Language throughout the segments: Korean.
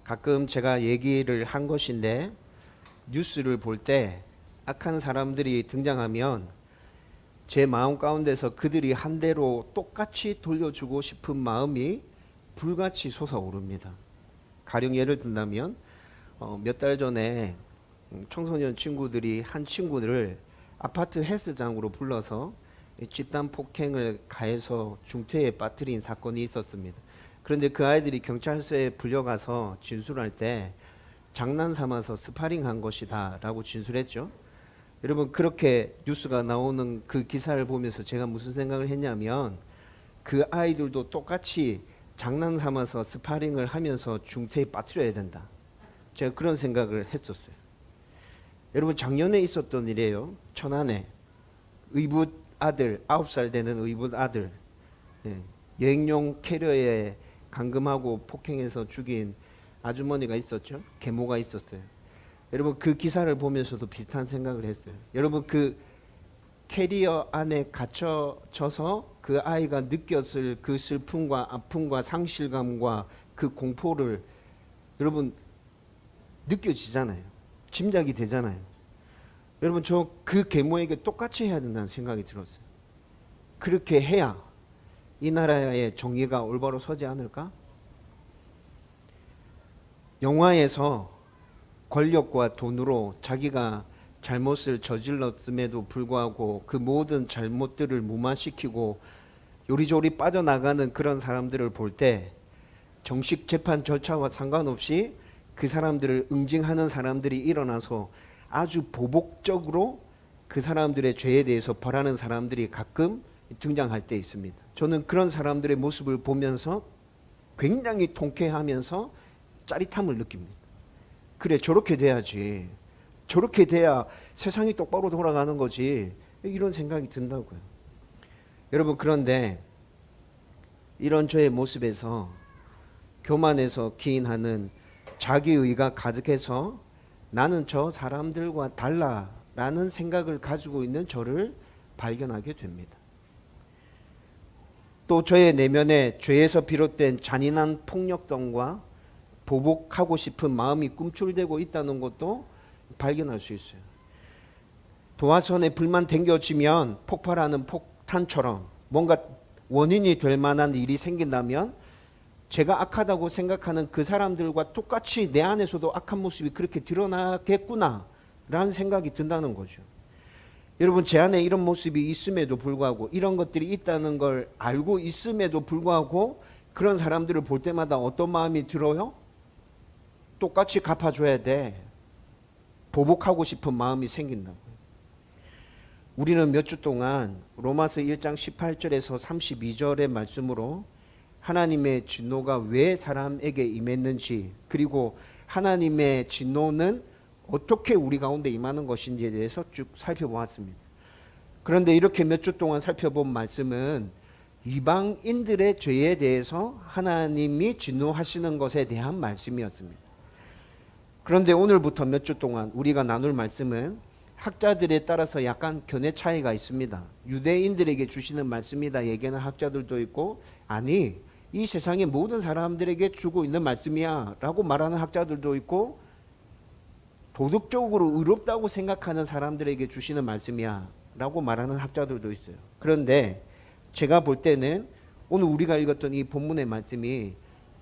가끔 제가 얘기를 한 것인데 뉴스를 볼 때 악한 사람들이 등장하면 제 마음 가운데서 그들이 한 대로 똑같이 돌려주고 싶은 마음이 불같이 솟아오릅니다. 가령 예를 든다면 몇 달 전에 청소년 친구들이 한 친구를 아파트 헬스장으로 불러서 집단 폭행을 가해서 중태에 빠뜨린 사건이 있었습니다. 그런데 그 아이들이 경찰서에 불려가서 진술할 때 장난 삼아서 스파링한 것이다 라고 진술했죠. 여러분, 그렇게 뉴스가 나오는 그 기사를 보면서 제가 무슨 생각을 했냐면 그 아이들도 똑같이 장난 삼아서 스파링을 하면서 중태에 빠뜨려야 된다. 제가 그런 생각을 했었어요. 여러분, 작년에 있었던 일이에요. 천안에 의붓 아들, 9살 되는 의붓 아들, 여행용 캐리어에 감금하고 폭행해서 죽인 아주머니가 있었죠. 계모가 있었어요. 여러분, 그 기사를 보면서도 비슷한 생각을 했어요. 여러분, 그 캐리어 안에 갇혀져서 그 아이가 느꼈을 그 슬픔과 아픔과 상실감과 그 공포를 여러분 느껴지잖아요. 짐작이 되잖아요. 여러분, 저 그 계모에게 똑같이 해야 된다는 생각이 들었어요. 그렇게 해야 이 나라의 정의가 올바로 서지 않을까? 영화에서 권력과 돈으로 자기가 잘못을 저질렀음에도 불구하고 그 모든 잘못들을 무마시키고 요리조리 빠져나가는 그런 사람들을 볼 때 정식 재판 절차와 상관없이 그 사람들을 응징하는 사람들이 일어나서 아주 보복적으로 그 사람들의 죄에 대해서 벌하는 사람들이 가끔 등장할 때 있습니다. 저는 그런 사람들의 모습을 보면서 굉장히 통쾌하면서 짜릿함을 느낍니다. 그래, 저렇게 돼야지. 저렇게 돼야 세상이 똑바로 돌아가는 거지. 이런 생각이 든다고요. 여러분, 그런데 이런 저의 모습에서 교만해서 기인하는 자기의가 가득해서 나는 저 사람들과 달라라는 생각을 가지고 있는 저를 발견하게 됩니다. 또 저의 내면에 죄에서 비롯된 잔인한 폭력성과 보복하고 싶은 마음이 꿈틀대고 있다는 것도 발견할 수 있어요. 도화선에 불만 댕겨지면 폭발하는 폭탄처럼 뭔가 원인이 될 만한 일이 생긴다면 제가 악하다고 생각하는 그 사람들과 똑같이 내 안에서도 악한 모습이 그렇게 드러나겠구나 라는 생각이 든다는 거죠. 여러분, 제 안에 이런 모습이 있음에도 불구하고, 이런 것들이 있다는 걸 알고 있음에도 불구하고 그런 사람들을 볼 때마다 어떤 마음이 들어요? 똑같이 갚아줘야 돼. 보복하고 싶은 마음이 생긴다고요. 우리는 몇 주 동안 로마서 1장 18절에서 32절의 말씀으로 하나님의 진노가 왜 사람에게 임했는지, 그리고 하나님의 진노는 어떻게 우리 가운데 임하는 것인지에 대해서 쭉 살펴보았습니다. 그런데 이렇게 몇 주 동안 살펴본 말씀은 이방인들의 죄에 대해서 하나님이 진노하시는 것에 대한 말씀이었습니다. 그런데 오늘부터 몇 주 동안 우리가 나눌 말씀은 학자들에 따라서 약간 견해 차이가 있습니다. 유대인들에게 주시는 말씀이다 얘기하는 학자들도 있고, 아니 이 세상의 모든 사람들에게 주고 있는 말씀이야 라고 말하는 학자들도 있고, 도덕적으로 의롭다고 생각하는 사람들에게 주시는 말씀이야 라고 말하는 학자들도 있어요. 그런데 제가 볼 때는 오늘 우리가 읽었던 이 본문의 말씀이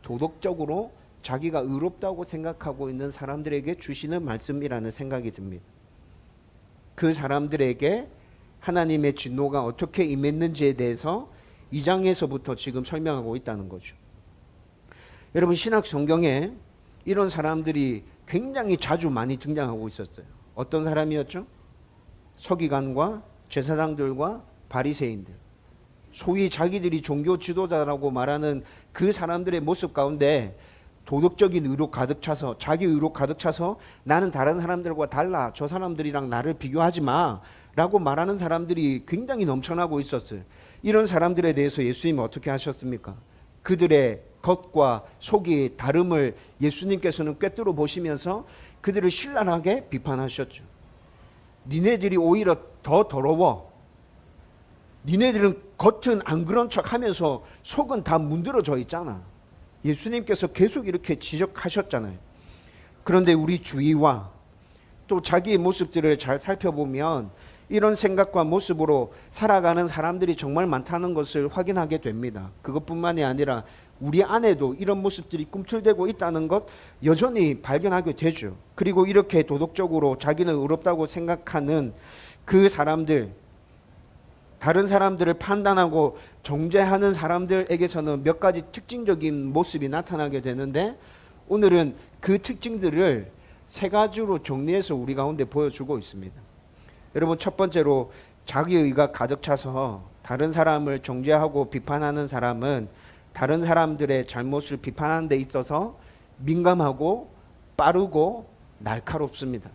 도덕적으로 자기가 의롭다고 생각하고 있는 사람들에게 주시는 말씀이라는 생각이 듭니다. 그 사람들에게 하나님의 진노가 어떻게 임했는지에 대해서 2장에서부터 지금 설명하고 있다는 거죠. 여러분, 신약 성경에 이런 사람들이 굉장히 자주 많이 등장하고 있었어요. 어떤 사람이었죠? 서기관과 제사장들과 바리새인들, 소위 자기들이 종교 지도자라고 말하는 그 사람들의 모습 가운데 도덕적인 의로 가득 차서, 자기 의로 가득 차서 나는 다른 사람들과 달라, 저 사람들이랑 나를 비교하지 마 라고 말하는 사람들이 굉장히 넘쳐나고 있었어요. 이런 사람들에 대해서 예수님은 어떻게 하셨습니까? 그들의 겉과 속이 다름을 예수님께서는 꿰뚫어 보시면서 그들을 신랄하게 비판하셨죠. 니네들이 오히려 더 더러워. 니네들은 겉은 안 그런 척 하면서 속은 다 문드러져 있잖아. 예수님께서 계속 이렇게 지적하셨잖아요. 그런데 우리 주위와 또 자기의 모습들을 잘 살펴보면 이런 생각과 모습으로 살아가는 사람들이 정말 많다는 것을 확인하게 됩니다. 그것뿐만이 아니라 우리 안에도 이런 모습들이 꿈틀대고 있다는 것 여전히 발견하게 되죠. 그리고 이렇게 도덕적으로 자기는 의롭다고 생각하는 그 사람들, 다른 사람들을 판단하고 정죄하는 사람들에게서는 몇 가지 특징적인 모습이 나타나게 되는데, 오늘은 그 특징들을 세 가지로 정리해서 우리 가운데 보여주고 있습니다. 여러분, 첫 번째로 자기의가 가득 차서 다른 사람을 정죄하고 비판하는 사람은 다른 사람들의 잘못을 비판하는 데 있어서 민감하고 빠르고 날카롭습니다.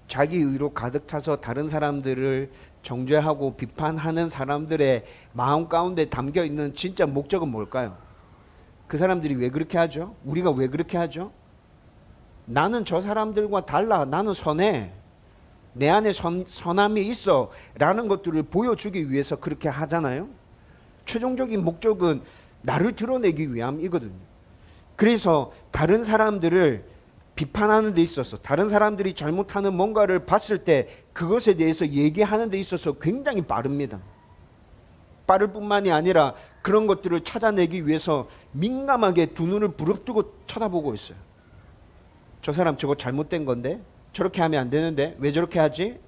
자기의로 가득 차서 다른 사람들을 정죄하고 비판하는 사람들의 마음 가운데 담겨 있는 진짜 목적은 뭘까요? 그 사람들이 왜 그렇게 하죠? 우리가 왜 그렇게 하죠? 나는 저 사람들과 달라. 나는 선해. 내 안에 선함이 있어 라는 것들을 보여주기 위해서 그렇게 하잖아요. 최종적인 목적은 나를 드러내기 위함이거든요. 그래서 다른 사람들을 비판하는 데 있어서, 다른 사람들이 잘못하는 뭔가를 봤을 때 그것에 대해서 얘기하는 데 있어서 굉장히 빠릅니다. 빠를 뿐만이 아니라 그런 것들을 찾아내기 위해서 민감하게 두 눈을 부릅뜨고 쳐다보고 있어요. 저 사람 저거 잘못된 건데, 저렇게 하면 안 되는데 왜 저렇게 하지?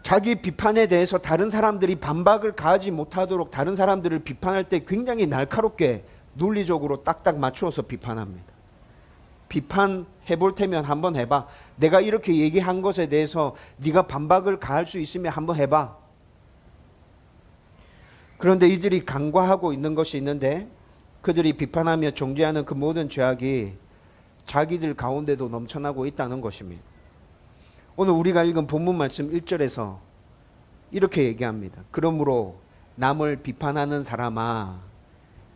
자기 비판에 대해서 다른 사람들이 반박을 가하지 못하도록 다른 사람들을 비판할 때 굉장히 날카롭게 논리적으로 딱딱 맞추어서 비판합니다. 비판해 볼 테면 한번 해봐. 내가 이렇게 얘기한 것에 대해서 네가 반박을 가할 수 있으면 한번 해봐. 그런데 이들이 간과하고 있는 것이 있는데, 그들이 비판하며 정죄하는 그 모든 죄악이 자기들 가운데도 넘쳐나고 있다는 것입니다. 오늘 우리가 읽은 본문 말씀 1절에서 이렇게 얘기합니다. 그러므로 남을 비판하는 사람아,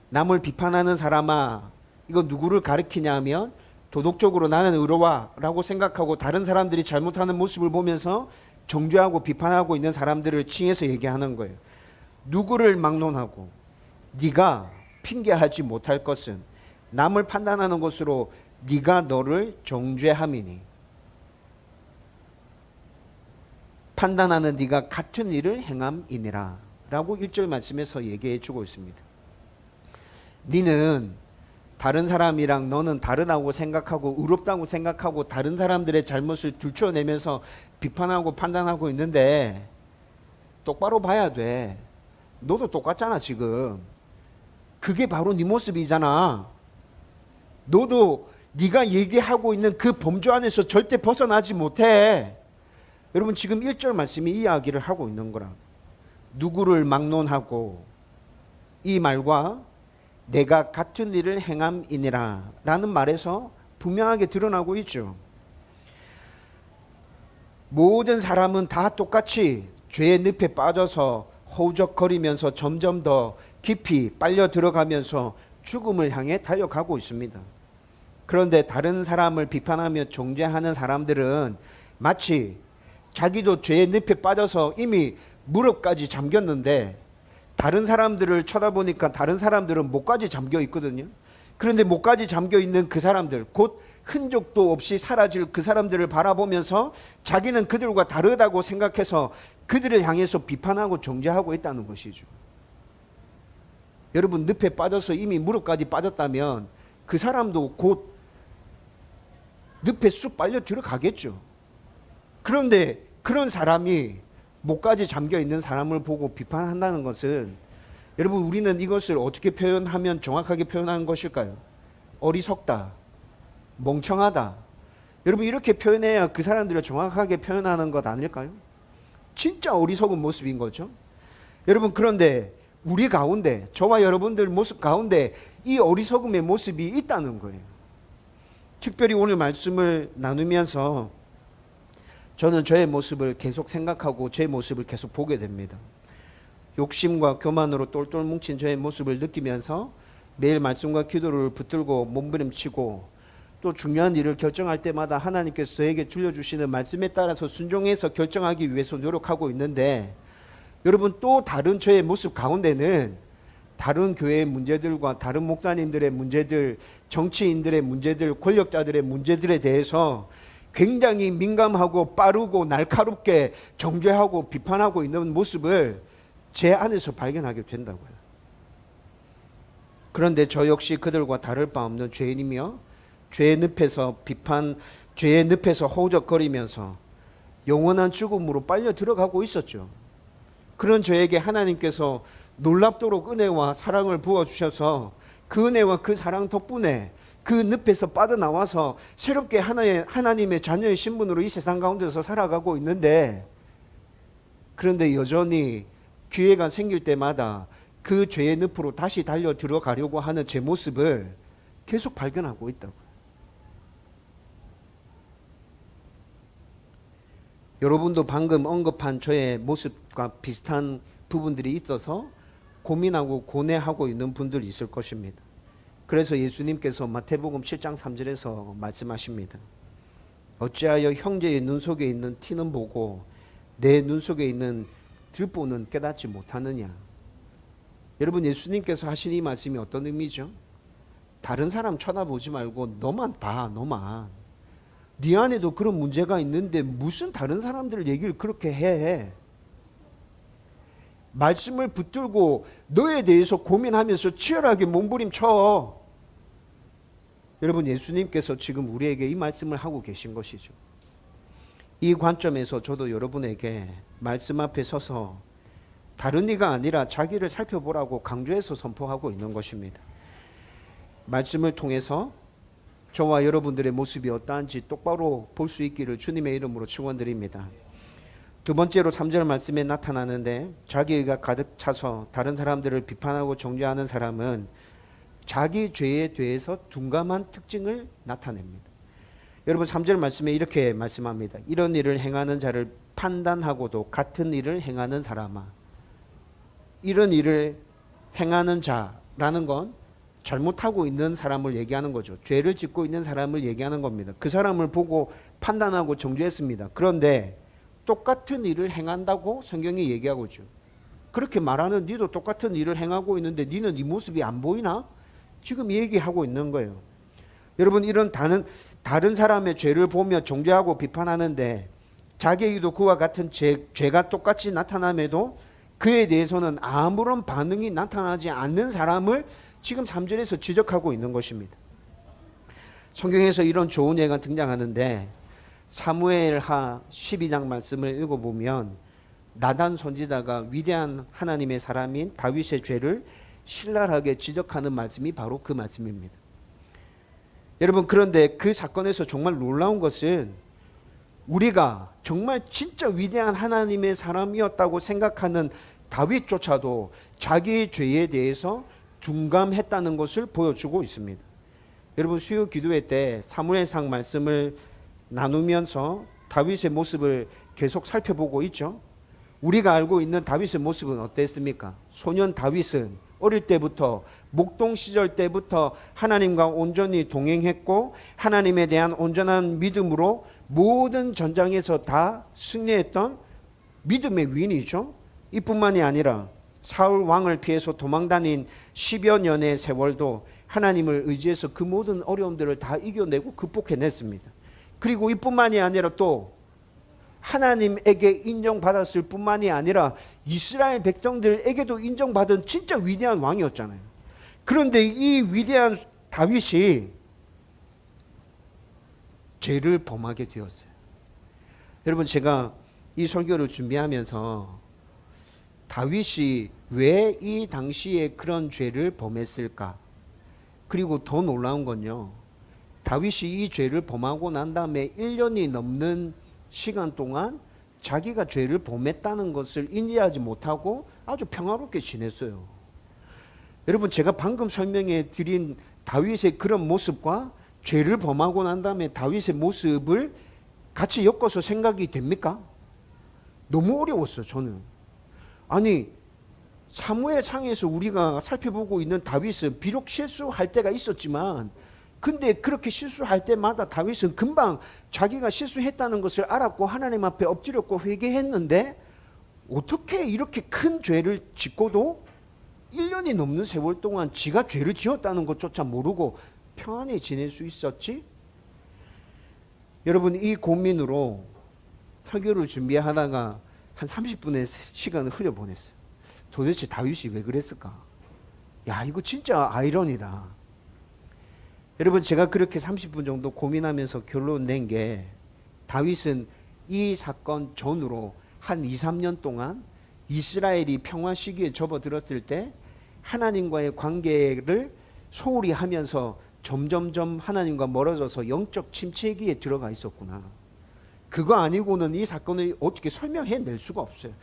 남을 비판하는 사람아, 이거 누구를 가리키냐 하면 도덕적으로 나는 의로워 라고 생각하고 다른 사람들이 잘못하는 모습을 보면서 정죄하고 비판하고 있는 사람들을 칭해서 얘기하는 거예요. 누구를 막론하고 네가 핑계하지 못할 것은 남을 판단하는 것으로 네가 너를 정죄함이니, 판단하는 네가 같은 일을 행함이니라 라고 1절 말씀에서 얘기해 주고 있습니다. 네는 다른 사람이랑 너는 다르다고 생각하고 의롭다고 생각하고 다른 사람들의 잘못을 들춰내면서 비판하고 판단하고 있는데 똑바로 봐야 돼. 너도 똑같잖아 지금. 그게 바로 네 모습이잖아. 너도 네가 얘기하고 있는 그 범주 안에서 절대 벗어나지 못해. 여러분, 지금 1절 말씀이 이 이야기를 하고 있는 거라. 누구를 막론하고, 이 말과 내가 같은 일을 행함이니라 라는 말에서 분명하게 드러나고 있죠. 모든 사람은 다 똑같이 죄의 늪에 빠져서 허우적거리면서 점점 더 깊이 빨려 들어가면서 죽음을 향해 달려가고 있습니다. 그런데 다른 사람을 비판하며 정죄하는 사람들은 마치 자기도 죄의 늪에 빠져서 이미 무릎까지 잠겼는데, 다른 사람들을 쳐다보니까 다른 사람들은 목까지 잠겨 있거든요. 그런데 목까지 잠겨 있는 그 사람들, 곧 흔적도 없이 사라질 그 사람들을 바라보면서 자기는 그들과 다르다고 생각해서 그들을 향해서 비판하고 정죄하고 있다는 것이죠. 여러분, 늪에 빠져서 이미 무릎까지 빠졌다면 그 사람도 곧 늪에 쑥 빨려 들어가겠죠. 그런데 그런 사람이 목까지 잠겨 있는 사람을 보고 비판한다는 것은, 여러분, 우리는 이것을 어떻게 표현하면 정확하게 표현하는 것일까요? 어리석다, 멍청하다. 여러분, 이렇게 표현해야 그 사람들을 정확하게 표현하는 것 아닐까요? 진짜 어리석은 모습인 거죠. 여러분, 그런데 우리 가운데, 저와 여러분들 모습 가운데 이 어리석음의 모습이 있다는 거예요. 특별히 오늘 말씀을 나누면서 저는 저의 모습을 계속 생각하고 제 모습을 계속 보게 됩니다. 욕심과 교만으로 똘똘 뭉친 저의 모습을 느끼면서 매일 말씀과 기도를 붙들고 몸부림치고, 또 중요한 일을 결정할 때마다 하나님께서 저에게 들려주시는 말씀에 따라서 순종해서 결정하기 위해서 노력하고 있는데, 여러분, 또 다른 저의 모습 가운데는 다른 교회의 문제들과 다른 목사님들의 문제들, 정치인들의 문제들, 권력자들의 문제들에 대해서 굉장히 민감하고 빠르고 날카롭게 정죄하고 비판하고 있는 모습을 제 안에서 발견하게 된다고요. 그런데 저 역시 그들과 다를 바 없는 죄인이며 죄의 늪에서 죄의 늪에서 허우적거리면서 영원한 죽음으로 빨려 들어가고 있었죠. 그런 저에게 하나님께서 놀랍도록 은혜와 사랑을 부어주셔서 그 은혜와 그 사랑 덕분에 그 늪에서 빠져나와서 새롭게 하나님의 자녀의 신분으로 이 세상 가운데서 살아가고 있는데, 그런데 여전히 기회가 생길 때마다 그 죄의 늪으로 다시 달려 들어가려고 하는 제 모습을 계속 발견하고 있다고요. 여러분도 방금 언급한 저의 모습과 비슷한 부분들이 있어서 고민하고 고뇌하고 있는 분들이 있을 것입니다. 그래서 예수님께서 마태복음 7장 3절에서 말씀하십니다. 어찌하여 형제의 눈 속에 있는 티는 보고 내 눈 속에 있는 들보는 깨닫지 못하느냐. 여러분, 예수님께서 하신 이 말씀이 어떤 의미죠? 다른 사람 쳐다보지 말고 너만 봐, 너만. 네 안에도 그런 문제가 있는데 무슨 다른 사람들 얘기를 그렇게 해. 말씀을 붙들고 너에 대해서 고민하면서 치열하게 몸부림쳐. 여러분, 예수님께서 지금 우리에게 이 말씀을 하고 계신 것이죠. 이 관점에서 저도 여러분에게 말씀 앞에 서서 다른 이가 아니라 자기를 살펴보라고 강조해서 선포하고 있는 것입니다. 말씀을 통해서 저와 여러분들의 모습이 어떠한지 똑바로 볼 수 있기를 주님의 이름으로 축원드립니다. 두 번째로 3절 말씀에 나타나는데, 자기가 가득 차서 다른 사람들을 비판하고 정죄하는 사람은 자기 죄에 대해서 둔감한 특징을 나타냅니다. 여러분, 3절 말씀에 이렇게 말씀합니다. 이런 일을 행하는 자를 판단하고도 같은 일을 행하는 사람아. 이런 일을 행하는 자라는 건 잘못하고 있는 사람을 얘기하는 거죠. 죄를 짓고 있는 사람을 얘기하는 겁니다. 그 사람을 보고 판단하고 정죄했습니다. 그런데 똑같은 일을 행한다고 성경이 얘기하고 있죠. 그렇게 말하는 니도 똑같은 일을 행하고 있는데 니는 네 모습이 안 보이나? 지금 얘기하고 있는 거예요. 여러분, 이런 다른 사람의 죄를 보며 정죄하고 비판하는데 자기에게도 그와 같은 죄가 똑같이 나타남에도 그에 대해서는 아무런 반응이 나타나지 않는 사람을 지금 3절에서 지적하고 있는 것입니다. 성경에서 이런 좋은 예가 등장하는데, 사무엘하 12장 말씀을 읽어보면 나단 선지자가 위대한 하나님의 사람인 다윗의 죄를 신랄하게 지적하는 말씀이 바로 그 말씀입니다. 여러분, 그런데 그 사건에서 정말 놀라운 것은 우리가 정말 진짜 위대한 하나님의 사람이었다고 생각하는 다윗조차도 자기의 죄에 대해서 둔감했다는 것을 보여주고 있습니다. 여러분, 수요 기도회 때 사무엘상 말씀을 나누면서 다윗의 모습을 계속 살펴보고 있죠. 우리가 알고 있는 다윗의 모습은 어땠습니까? 소년 다윗은 어릴 때부터 목동 시절 때부터 하나님과 온전히 동행했고 하나님에 대한 온전한 믿음으로 모든 전장에서 다 승리했던 믿음의 위인이죠. 이뿐만이 아니라 사울 왕을 피해서 도망다닌 10여 년의 세월도 하나님을 의지해서 그 모든 어려움들을 다 이겨내고 극복해냈습니다. 그리고 이뿐만이 아니라 또 하나님에게 인정받았을 뿐만이 아니라 이스라엘 백성들에게도 인정받은 진짜 위대한 왕이었잖아요. 그런데 이 위대한 다윗이 죄를 범하게 되었어요. 여러분, 제가 이 설교를 준비하면서 다윗이 왜 이 당시에 그런 죄를 범했을까? 그리고 더 놀라운 건요, 다윗이 이 죄를 범하고 난 다음에 1년이 넘는 시간 동안 자기가 죄를 범했다는 것을 인지하지 못하고 아주 평화롭게 지냈어요. 여러분, 제가 방금 설명해 드린 다윗의 그런 모습과 죄를 범하고 난 다음에 다윗의 모습을 같이 엮어서 생각이 됩니까? 너무 어려웠어요, 저는. 아니, 사무엘상에서 우리가 살펴보고 있는 다윗은 비록 실수할 때가 있었지만, 근데 그렇게 실수할 때마다 다윗은 금방 자기가 실수했다는 것을 알았고 하나님 앞에 엎드렸고 회개했는데, 어떻게 이렇게 큰 죄를 짓고도 1년이 넘는 세월 동안 지가 죄를 지었다는 것조차 모르고 평안히 지낼 수 있었지? 여러분, 이 고민으로 설교를 준비하다가 한 30분의 시간을 흘려보냈어요. 도대체 다윗이 왜 그랬을까? 야, 이거 진짜 아이러니다. 여러분, 제가 그렇게 30분 정도 고민하면서 결론 낸 게, 다윗은 이 사건 전후로 한 2, 3년 동안 이스라엘이 평화 시기에 접어들었을 때 하나님과의 관계를 소홀히 하면서 점점점 하나님과 멀어져서 영적 침체기에 들어가 있었구나. 그거 아니고는 이 사건을 어떻게 설명해낼 수가 없어요.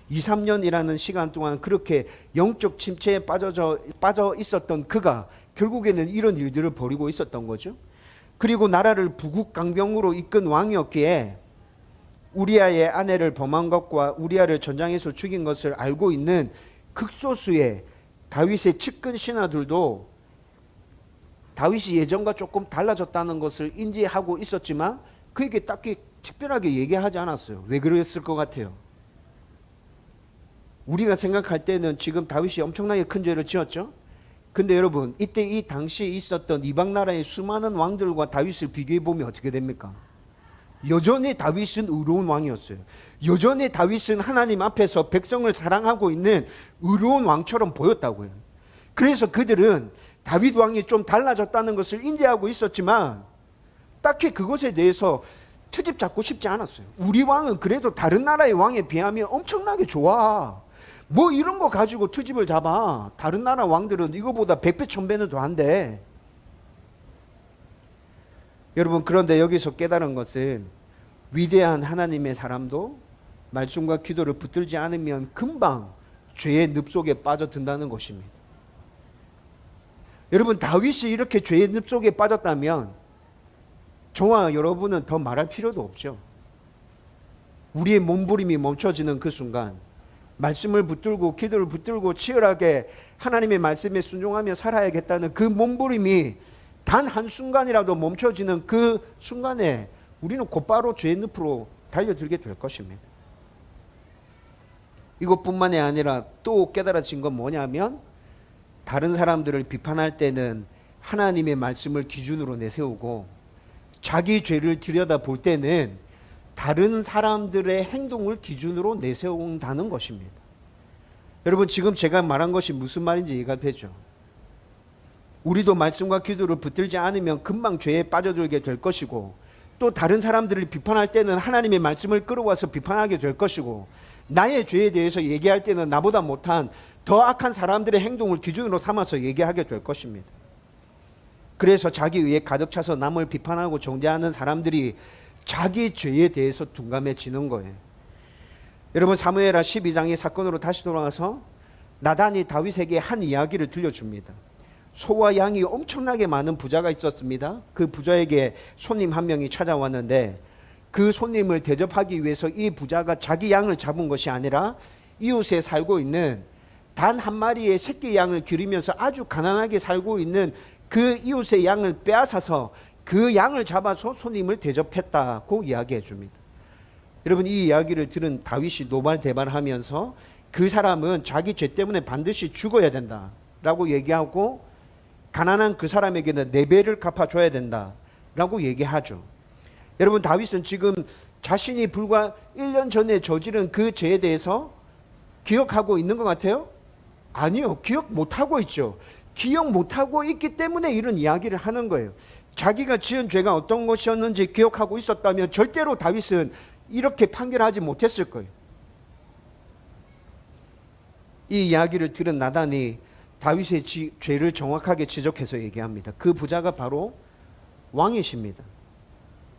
2, 3년이라는 시간 동안 그렇게 영적 침체에 빠져 있었던 그가 결국에는 이런 일들을 벌이고 있었던 거죠. 그리고 나라를 부국강병으로 이끈 왕이었기에 우리아의 아내를 범한 것과 우리아를 전장에서 죽인 것을 알고 있는 극소수의 다윗의 측근 신하들도 다윗이 예전과 조금 달라졌다는 것을 인지하고 있었지만 그에게 딱히 특별하게 얘기하지 않았어요. 왜 그랬을 것 같아요? 우리가 생각할 때는 지금 다윗이 엄청나게 큰 죄를 지었죠. 근데 여러분, 이때 이 당시에 있었던 이방 나라의 수많은 왕들과 다윗을 비교해 보면 어떻게 됩니까? 여전히 다윗은 의로운 왕이었어요. 여전히 다윗은 하나님 앞에서 백성을 사랑하고 있는 의로운 왕처럼 보였다고요. 그래서 그들은 다윗 왕이 좀 달라졌다는 것을 인지하고 있었지만 딱히 그것에 대해서 트집 잡고 싶지 않았어요. 우리 왕은 그래도 다른 나라의 왕에 비하면 엄청나게 좋아. 뭐 이런 거 가지고 트집을 잡아. 다른 나라 왕들은 이거보다 100배 1000배는 더한데. 여러분, 그런데 여기서 깨달은 것은 위대한 하나님의 사람도 말씀과 기도를 붙들지 않으면 금방 죄의 늪속에 빠져든다는 것입니다. 여러분, 다윗이 이렇게 죄의 늪속에 빠졌다면 저와 여러분은 더 말할 필요도 없죠. 우리의 몸부림이 멈춰지는 그 순간 말씀을 붙들고 기도를 붙들고 치열하게 하나님의 말씀에 순종하며 살아야겠다는 그 몸부림이 단 한순간이라도 멈춰지는 그 순간에 우리는 곧바로 죄의 늪으로 달려들게 될 것입니다. 이것뿐만이 아니라 또 깨달아진 건 뭐냐면 다른 사람들을 비판할 때는 하나님의 말씀을 기준으로 내세우고 자기 죄를 들여다볼 때는 다른 사람들의 행동을 기준으로 내세운다는 것입니다. 여러분, 지금 제가 말한 것이 무슨 말인지 이해가 되죠? 우리도 말씀과 기도를 붙들지 않으면 금방 죄에 빠져들게 될 것이고 또 다른 사람들을 비판할 때는 하나님의 말씀을 끌어와서 비판하게 될 것이고 나의 죄에 대해서 얘기할 때는 나보다 못한 더 악한 사람들의 행동을 기준으로 삼아서 얘기하게 될 것입니다. 그래서 자기 의에 가득 차서 남을 비판하고 정죄하는 사람들이 자기 죄에 대해서 둔감해지는 거예요. 여러분, 사무엘하 12장의 사건으로 다시 돌아가서 나단이 다윗에게 한 이야기를 들려줍니다. 소와 양이 엄청나게 많은 부자가 있었습니다. 그 부자에게 손님 한 명이 찾아왔는데 그 손님을 대접하기 위해서 이 부자가 자기 양을 잡은 것이 아니라 이웃에 살고 있는 단 한 마리의 새끼 양을 기르면서 아주 가난하게 살고 있는 그 이웃의 양을 빼앗아서 그 양을 잡아서 손님을 대접했다고 이야기해 줍니다. 여러분, 이 이야기를 들은 다윗이 노발대발하면서 그 사람은 자기 죄 때문에 반드시 죽어야 된다라고 얘기하고 가난한 그 사람에게는 4배를 갚아줘야 된다라고 얘기하죠. 여러분, 다윗은 지금 자신이 불과 1년 전에 저지른 그 죄에 대해서 기억하고 있는 것 같아요? 아니요. 기억 못하고 있죠. 기억 못하고 있기 때문에 이런 이야기를 하는 거예요. 자기가 지은 죄가 어떤 것이었는지 기억하고 있었다면 절대로 다윗은 이렇게 판결하지 못했을 거예요. 이 이야기를 들은 나단이 다윗의 죄를 정확하게 지적해서 얘기합니다. 그 부자가 바로 왕이십니다.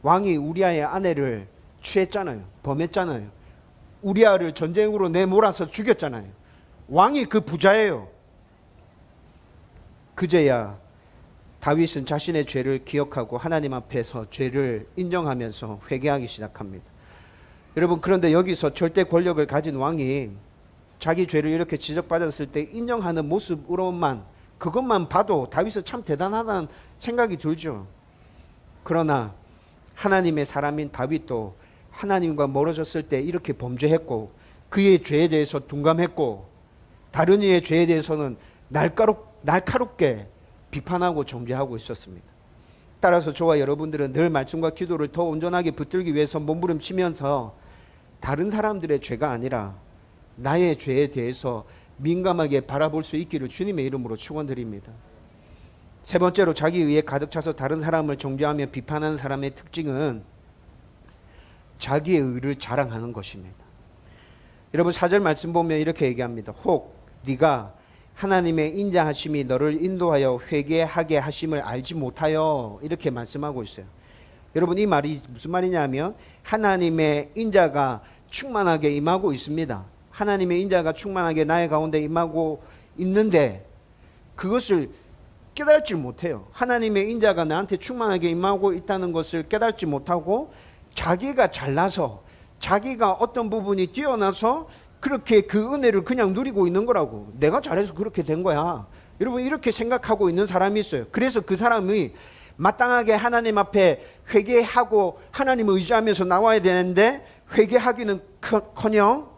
왕이 우리아의 아내를 취했잖아요. 범했잖아요. 우리아를 전쟁으로 내몰아서 죽였잖아요. 왕이 그 부자예요. 그제야 다윗은 자신의 죄를 기억하고 하나님 앞에서 죄를 인정하면서 회개하기 시작합니다. 여러분, 그런데 여기서 절대 권력을 가진 왕이 자기 죄를 이렇게 지적받았을 때 인정하는 모습으로만 그것만 봐도 다윗은 참 대단하다는 생각이 들죠. 그러나 하나님의 사람인 다윗도 하나님과 멀어졌을 때 이렇게 범죄했고 그의 죄에 대해서 둔감했고 다른 이의 죄에 대해서는 날카롭게 비판하고 정죄하고 있었습니다. 따라서 저와 여러분들은 늘 말씀과 기도를 더 온전하게 붙들기 위해서 몸부림치면서 다른 사람들의 죄가 아니라 나의 죄에 대해서 민감하게 바라볼 수 있기를 주님의 이름으로 축원드립니다. 세 번째로, 자기 의에 가득 차서 다른 사람을 정죄하며 비판하는 사람의 특징은 자기의 의를 자랑하는 것입니다. 여러분 4절 말씀 보면 이렇게 얘기합니다. 혹 네가 하나님의 인자하심이 너를 인도하여 회개하게 하심을 알지 못하여, 이렇게 말씀하고 있어요. 여러분 이 말이 무슨 말이냐면 하나님의 인자가 충만하게 임하고 있습니다. 하나님의 인자가 충만하게 나의 가운데 임하고 있는데 그것을 깨달지 못해요. 하나님의 인자가 나한테 충만하게 임하고 있다는 것을 깨닫지 못하고 자기가 잘나서, 자기가 어떤 부분이 뛰어나서 그렇게 그 은혜를 그냥 누리고 있는 거라고. 내가 잘해서 그렇게 된 거야. 여러분 이렇게 생각하고 있는 사람이 있어요. 그래서 그 사람이 마땅하게 하나님 앞에 회개하고 하나님을 의지하면서 나와야 되는데 회개하기는 커녕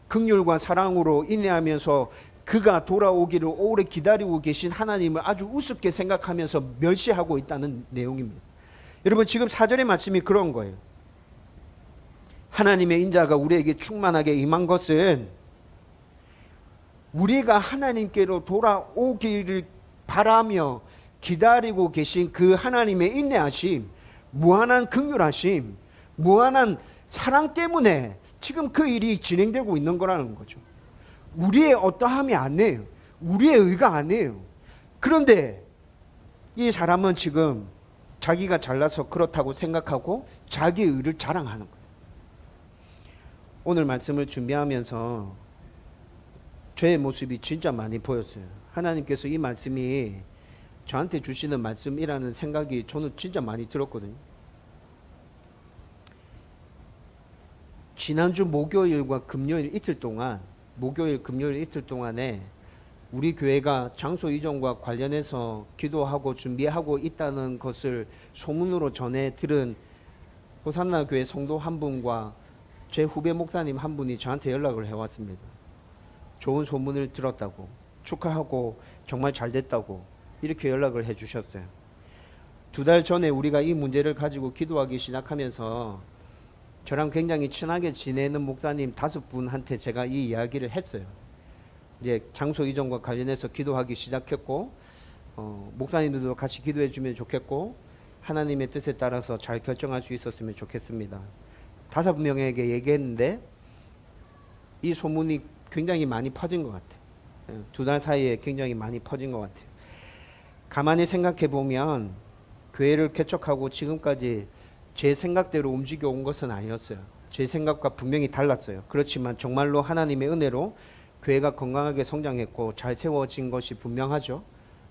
긍휼과 사랑으로 인내하면서 그가 돌아오기를 오래 기다리고 계신 하나님을 아주 우습게 생각하면서 멸시하고 있다는 내용입니다. 여러분 지금 4절의 말씀이 그런 거예요. 하나님의 인자가 우리에게 충만하게 임한 것은 우리가 하나님께로 돌아오기를 바라며 기다리고 계신 그 하나님의 인내하심, 무한한 긍휼하심, 무한한 사랑 때문에 지금 그 일이 진행되고 있는 거라는 거죠. 우리의 어떠함이 아니에요. 우리의 의가 아니에요. 그런데 이 사람은 지금 자기가 잘나서 그렇다고 생각하고 자기 의를 자랑하는 거예요. 오늘 말씀을 준비하면서 저의 모습이 진짜 많이 보였어요. 하나님께서 이 말씀이 저한테 주시는 말씀이라는 생각이 저는 진짜 많이 들었거든요. 지난주 목요일과 금요일 이틀 동안, 목요일 금요일 이틀 동안에 우리 교회가 장소 이전과 관련해서 기도하고 준비하고 있다는 것을 소문으로 전해 들은 호산나 교회 성도 한 분과 제 후배 목사님 한 분이 저한테 연락을 해왔습니다. 좋은 소문을 들었다고, 축하하고 정말 잘 됐다고 이렇게 연락을 해주셨어요. 2달 전에 우리가 이 문제를 가지고 기도하기 시작하면서 저랑 굉장히 친하게 지내는 목사님 5분한테 제가 이 이야기를 했어요. 이제 장소 이전과 관련해서 기도하기 시작했고 목사님들도 같이 기도해 주면 좋겠고 하나님의 뜻에 따라서 잘 결정할 수 있었으면 좋겠습니다. 5명에게 얘기했는데 이 소문이 굉장히 많이 퍼진 것 같아요. 2달 사이에 굉장히 많이 퍼진 것 같아요. 가만히 생각해 보면 교회를 개척하고 지금까지 제 생각대로 움직여 온 것은 아니었어요. 제 생각과 분명히 달랐어요. 그렇지만 정말로 하나님의 은혜로 교회가 건강하게 성장했고 잘 세워진 것이 분명하죠.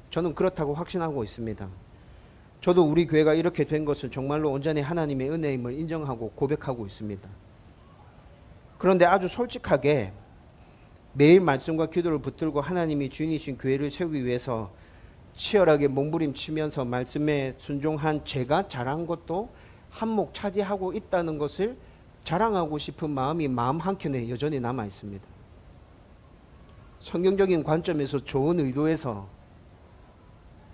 저는 그렇다고 확신하고 있습니다. 저도 우리 교회가 이렇게 된 것은 정말로 온전히 하나님의 은혜임을 인정하고 고백하고 있습니다. 그런데 아주 솔직하게 매일 말씀과 기도를 붙들고 하나님이 주인이신 교회를 세우기 위해서 치열하게 몸부림치면서 말씀에 순종한 제가 잘한 것도 한몫 차지하고 있다는 것을 자랑하고 싶은 마음이 마음 한켠에 여전히 남아 있습니다. 성경적인 관점에서 좋은 의도에서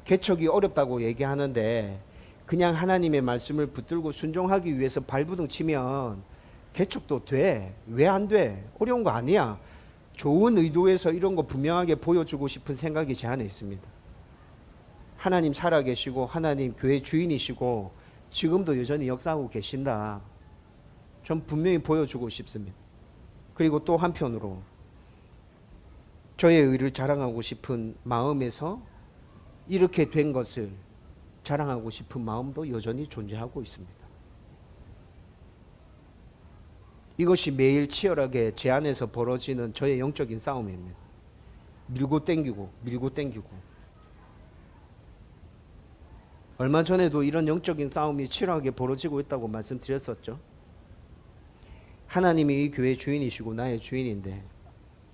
개척이 어렵다고 얘기하는데 그냥 하나님의 말씀을 붙들고 순종하기 위해서 발부둥 치면 개척도 돼. 왜 안 돼? 어려운 거 아니야. 좋은 의도에서 이런 거 분명하게 보여주고 싶은 생각이 제 안에 있습니다. 하나님 살아계시고 하나님 교회 주인이시고 지금도 여전히 역사하고 계신다. 전 분명히 보여주고 싶습니다. 그리고 또 한편으로 저의 의를 자랑하고 싶은 마음에서 이렇게 된 것을 자랑하고 싶은 마음도 여전히 존재하고 있습니다. 이것이 매일 치열하게 제 안에서 벌어지는 저의 영적인 싸움입니다. 밀고 땡기고 밀고 땡기고. 얼마 전에도 이런 영적인 싸움이 치열하게 벌어지고 있다고 말씀드렸었죠. 하나님이 이 교회의 주인이시고 나의 주인인데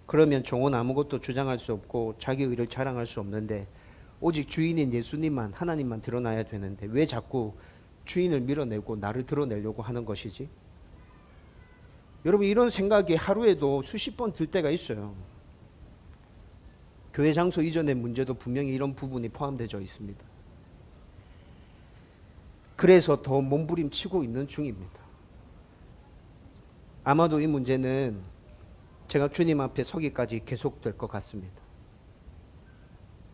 그러면 종은 아무것도 주장할 수 없고 자기 의를 자랑할 수 없는데 오직 주인인 예수님만, 하나님만 드러나야 되는데 왜 자꾸 주인을 밀어내고 나를 드러내려고 하는 것이지? 여러분 이런 생각이 하루에도 수십 번 들 때가 있어요. 교회 장소 이전의 문제도 분명히 이런 부분이 포함되어 있습니다. 그래서 더 몸부림치고 있는 중입니다. 아마도 이 문제는 제가 주님 앞에 서기까지 계속될 것 같습니다.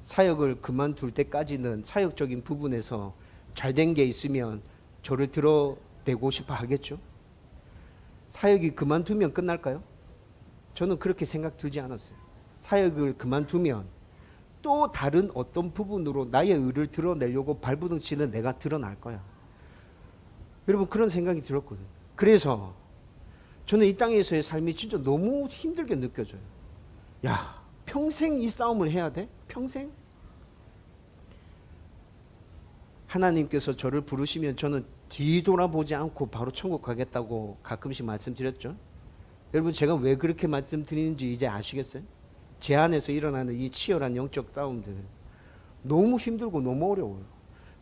사역을 그만둘 때까지는 사역적인 부분에서 잘된 게 있으면 저를 드러내고 싶어 하겠죠. 사역이 그만두면 끝날까요? 저는 그렇게 생각 들지 않았어요. 사역을 그만두면 또 다른 어떤 부분으로 나의 의를 드러내려고 발버둥 치는 내가 드러날 거야. 여러분, 그런 생각이 들었거든요. 그래서 저는 이 땅에서의 삶이 진짜 너무 힘들게 느껴져요. 야, 평생 이 싸움을 해야 돼? 평생? 하나님께서 저를 부르시면 저는 뒤돌아보지 않고 바로 천국 가겠다고 가끔씩 말씀드렸죠. 여러분, 제가 왜 그렇게 말씀드리는지 이제 아시겠어요? 제 안에서 일어나는 이 치열한 영적 싸움들 너무 힘들고 너무 어려워요.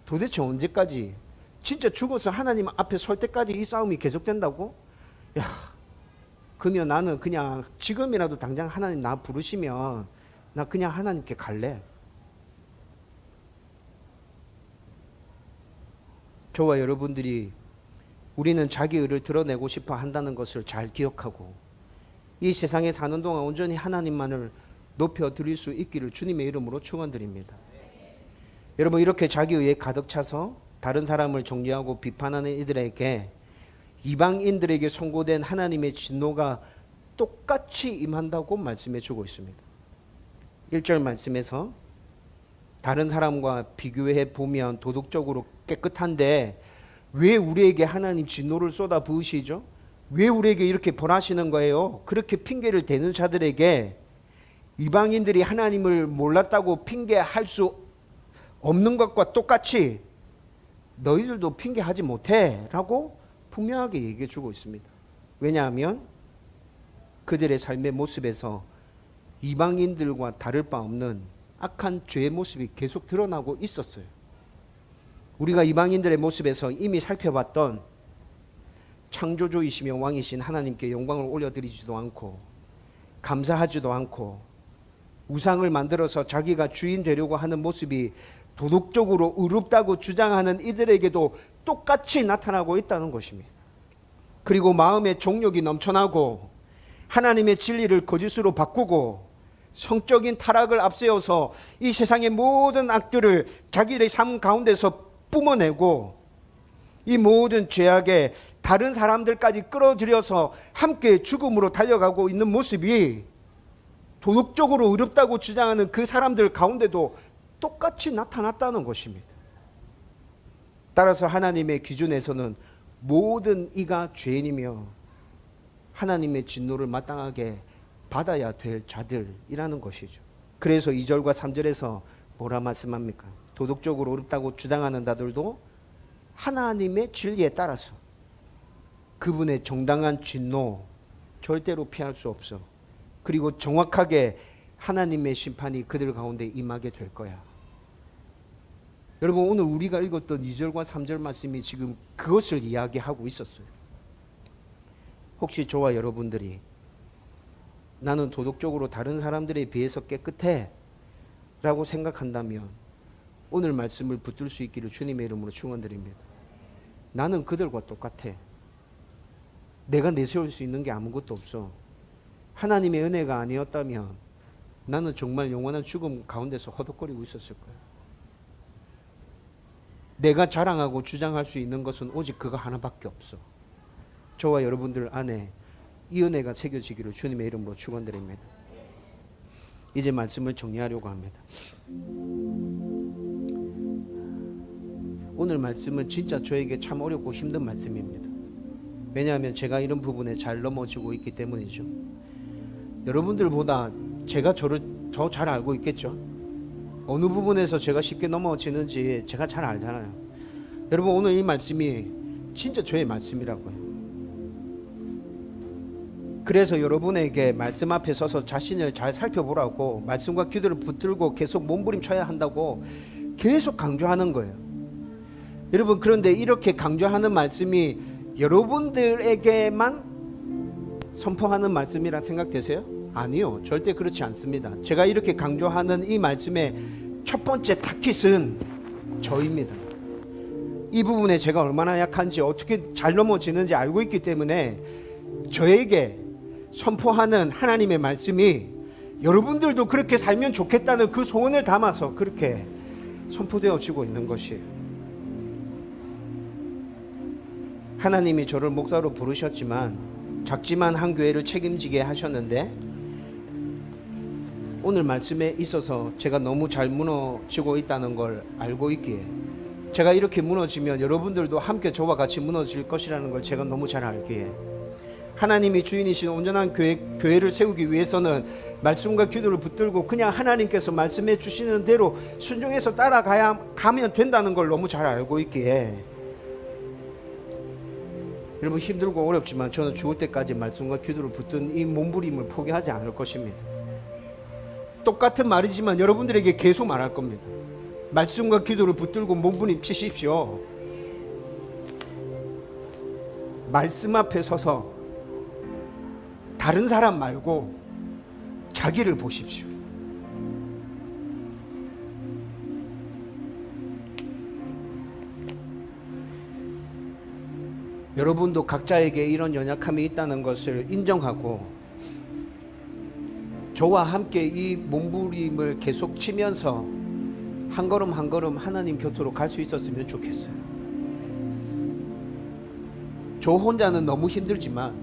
도대체 언제까지, 진짜 죽어서 하나님 앞에 설 때까지 이 싸움이 계속된다고? 야, 그러면 나는 그냥 지금이라도 당장 하나님 나 부르시면 나 그냥 하나님께 갈래. 저와 여러분들이 우리는 자기 의를 드러내고 싶어 한다는 것을 잘 기억하고 이 세상에 사는 동안 온전히 하나님만을 높여드릴 수 있기를 주님의 이름으로 축원드립니다. 여러분, 이렇게 자기 의에 가득 차서 다른 사람을 정죄하고 비판하는 이들에게 이방인들에게 선고된 하나님의 진노가 똑같이 임한다고 말씀해 주고 있습니다. 1절 말씀에서 다른 사람과 비교해 보면 도덕적으로 깨끗한데 왜 우리에게 하나님 진노를 쏟아 부으시죠? 왜 우리에게 이렇게 벌하시는 거예요? 그렇게 핑계를 대는 자들에게 이방인들이 하나님을 몰랐다고 핑계할 수 없는 것과 똑같이 너희들도 핑계하지 못해 라고 분명하게 얘기해 주고 있습니다. 왜냐하면 그들의 삶의 모습에서 이방인들과 다를 바 없는 악한 죄의 모습이 계속 드러나고 있었어요. 우리가 이방인들의 모습에서 이미 살펴봤던 창조주이시며 왕이신 하나님께 영광을 올려드리지도 않고 감사하지도 않고 우상을 만들어서 자기가 주인 되려고 하는 모습이 도덕적으로 의롭다고 주장하는 이들에게도 똑같이 나타나고 있다는 것입니다. 그리고 마음의 정욕이 넘쳐나고 하나님의 진리를 거짓으로 바꾸고 성적인 타락을 앞세워서 이 세상의 모든 악들을 자기의 삶 가운데서 뿜어내고 이 모든 죄악에 다른 사람들까지 끌어들여서 함께 죽음으로 달려가고 있는 모습이 도덕적으로 의롭다고 주장하는 그 사람들 가운데도 똑같이 나타났다는 것입니다. 따라서 하나님의 기준에서는 모든 이가 죄인이며 하나님의 진노를 마땅하게 받아야 될 자들이라는 것이죠. 그래서 2절과 3절에서 뭐라 말씀합니까? 도덕적으로 어렵다고 주장하는 자들도 하나님의 진리에 따라서 그분의 정당한 진노 절대로 피할 수 없어. 그리고 정확하게 하나님의 심판이 그들 가운데 임하게 될 거야. 여러분, 오늘 우리가 읽었던 2절과 3절 말씀이 지금 그것을 이야기하고 있었어요. 혹시 저와 여러분들이 나는 도덕적으로 다른 사람들에 비해서 깨끗해 라고 생각한다면 오늘 말씀을 붙들 수 있기를 주님의 이름으로 축원드립니다. 나는 그들과 똑같아. 내가 내세울 수 있는 게 아무것도 없어. 하나님의 은혜가 아니었다면 나는 정말 영원한 죽음 가운데서 허덕거리고 있었을 거야. 내가 자랑하고 주장할 수 있는 것은 오직 그거 하나밖에 없어. 저와 여러분들 안에 이 은혜가 새겨지기를 주님의 이름으로 축원드립니다. 이제 말씀을 정리하려고 합니다. 오늘 말씀은 진짜 저에게 참 어렵고 힘든 말씀입니다. 왜냐하면 제가 이런 부분에 잘 넘어지고 있기 때문이죠. 여러분들보다 제가 저를 더 잘 알고 있겠죠. 어느 부분에서 제가 쉽게 넘어지는지 제가 잘 알잖아요. 여러분, 오늘 이 말씀이 진짜 저의 말씀이라고요. 그래서 여러분에게 말씀 앞에 서서 자신을 잘 살펴보라고 말씀과 기도를 붙들고 계속 몸부림쳐야 한다고 계속 강조하는 거예요. 여러분, 그런데 이렇게 강조하는 말씀이 여러분들에게만 선포하는 말씀이라 생각되세요? 아니요, 절대 그렇지 않습니다. 제가 이렇게 강조하는 이 말씀의 첫 번째 타깃은 저입니다. 이 부분에 제가 얼마나 약한지 어떻게 잘 넘어지는지 알고 있기 때문에 저에게 선포하는 하나님의 말씀이 여러분들도 그렇게 살면 좋겠다는 그 소원을 담아서 그렇게 선포되어지고 있는 것이에요. 하나님이 저를 목사로 부르셨지만 작지만 한 교회를 책임지게 하셨는데 오늘 말씀에 있어서 제가 너무 잘 무너지고 있다는 걸 알고 있기에 제가 이렇게 무너지면 여러분들도 함께 저와 같이 무너질 것이라는 걸 제가 너무 잘 알기에 하나님이 주인이신 온전한 교회를 세우기 위해서는 말씀과 기도를 붙들고 그냥 하나님께서 말씀해 주시는 대로 순종해서 가면 된다는 걸 너무 잘 알고 있기에 여러분 힘들고 어렵지만 저는 죽을 때까지 말씀과 기도를 붙든 이 몸부림을 포기하지 않을 것입니다. 똑같은 말이지만 여러분들에게 계속 말할 겁니다. 말씀과 기도를 붙들고 몸부림 치십시오. 말씀 앞에 서서 다른 사람 말고 자기를 보십시오. 여러분도 각자에게 이런 연약함이 있다는 것을 인정하고 저와 함께 이 몸부림을 계속 치면서 한 걸음 한 걸음 하나님 곁으로 갈 수 있었으면 좋겠어요. 저 혼자는 너무 힘들지만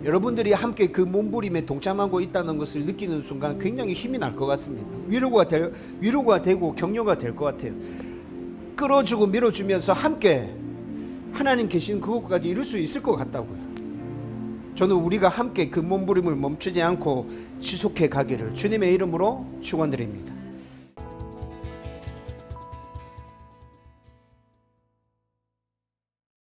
여러분들이 함께 그 몸부림에 동참하고 있다는 것을 느끼는 순간 굉장히 힘이 날 것 같습니다. 위로가 되고 격려가 될 것 같아요. 끌어주고 밀어주면서 함께 하나님 계신 그곳까지 이룰 수 있을 것 같다고요. 저는 우리가 함께 그 몸부림을 멈추지 않고 지속해 가기를 주님의 이름으로 축원드립니다.